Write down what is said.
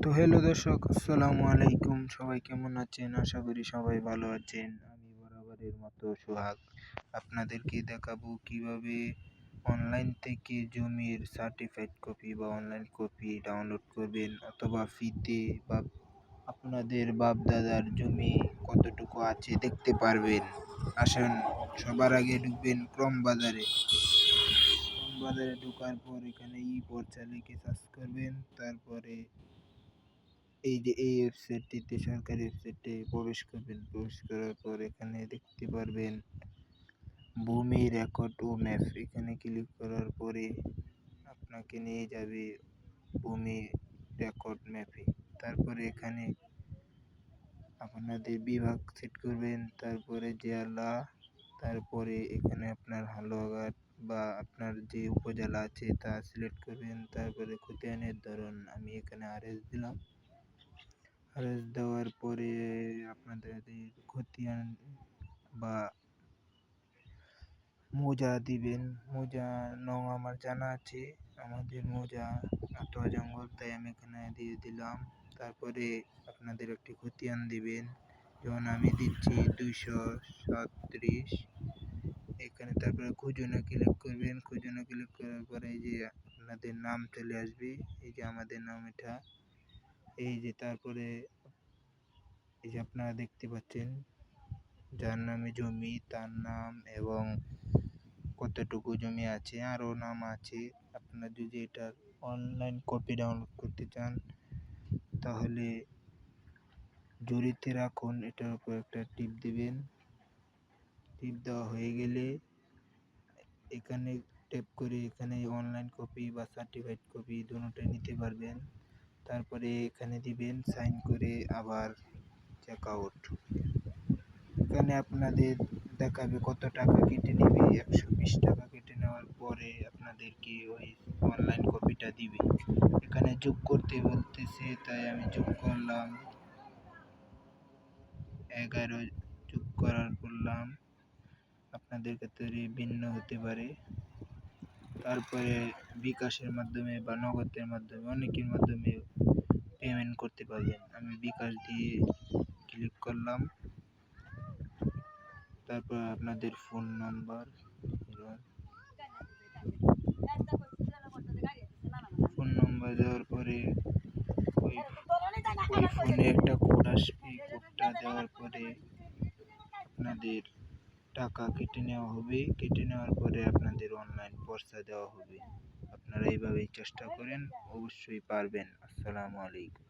তো হ্যালো দর্শক, আসসালামু আলাইকুম। সবাই কেমন আছেন? আশা করি সবাই ভালো আছেন। আমি বরাবরের মতো সোহাগ আপনাদেরকে দেখাবো কিভাবে অনলাইন থেকে জমির সার্টিফাইড কপি বা অনলাইন কপি ডাউনলোড করবেন, অথবা ফ্রিতে বা আপনাদের বাপ দাদার জমি কতটুকু আছে দেখতে পারবেন। আসেন, সবার আগে ঢুকবেন ক্রম বাজারে। ক্রম বাজারে ঢোকার পর এখানে পর্চা লিখে সার্চ করবেন। তারপরে এই যে এই ওয়েবসাইটটিতে, সরকারি ওয়েবসাইটে প্রবেশ করবেন। প্রবেশ করার পর এখানে দেখতে পারবেন ভূমি রেকর্ড ও ম্যাপ। এখানে ক্লিক করার পরে আপনাকে নিয়ে যাবে ভূমি রেকর্ড ম্যাপে। তারপরে এখানে আপনাদের বিভাগ সেট করবেন, তারপরে জেলা, তারপরে এখানে আপনার হালুয়াঘাট বা আপনার যে উপজেলা আছে তা সিলেক্ট করবেন। তারপরে খতিয়ানের ধরন আমি এখানে RS দিলাম। RS দেওয়ার পরে আপনাদের খতিয়ান বা মোজা দিবেন। মোজা নং আমার জানা আছে, আমাদের মোজা আটোয়া জঙ্গল, তাই আমি এখানে দিয়ে দিলাম। তারপরে আপনাদের একটি খতিয়ান দিবেন, যেমন আমি দিচ্ছি 237। এখানে তারপরে খুঁজনে ক্লিক করবেন। খুঁজনে ক্লিক করার পরে এই যে আপনাদের নাম চলে আসবে, এই যে আমাদের নাম এটা। এই যে তারপরে এই যে আপনারা দেখতে পাচ্ছেন যার নামে জমি তার নাম এবং কতটুকু জমি আছে, আরও নাম আছে। আপনারা যদি এটা অনলাইন কপি ডাউনলোড করতে চান তাহলে জড়িতে রাখুন, এটার উপর একটা টিপ দিবেন। টিপ দেওয়া হয়ে গেলে এখানে ট্যাপ করে এখানে অনলাইন কপি বা সার্টিফাইড কপি দুটোটাই নিতে পারবেন। তারপরে এখানে দিবেন সাইন করে আবার চেক আউট। এখানে আপনাদের দেখাবে কত টাকা কেটে নেবে। 120 টাকা কেটে নেওয়ার পরে আপনাদেরকে ওই অনলাইন কপিটা দিবে। এখানে যোগ করতে বলতেছে, তাই আমি যোগ করলাম। 11 যোগ করলাম। আপনাদের ক্ষেত্রে ভিন্ন হতে পারে। তারপরে বিকাশের মাধ্যমে বা নগদের মাধ্যমে, অনেকের মাধ্যমে পেমেন্ট করতে পারবেন। আমি বিকাশ দিয়ে ক্লিক করলাম। তারপর আপনাদের ফোন নাম্বার দেওয়ার পরে ওই ফোনে একটা কোড আসবে। কোডটা দেওয়ার পরে আপনাদের টাকা কেটে নেওয়া হবে। কেটে নেওয়ার পরে আপনাদের অনলাইন পর্চা দেওয়া হবে। আপনারা এইভাবেই চেষ্টা করেন, অবশ্যই পারবেন। আসসালামু আলাইকুম।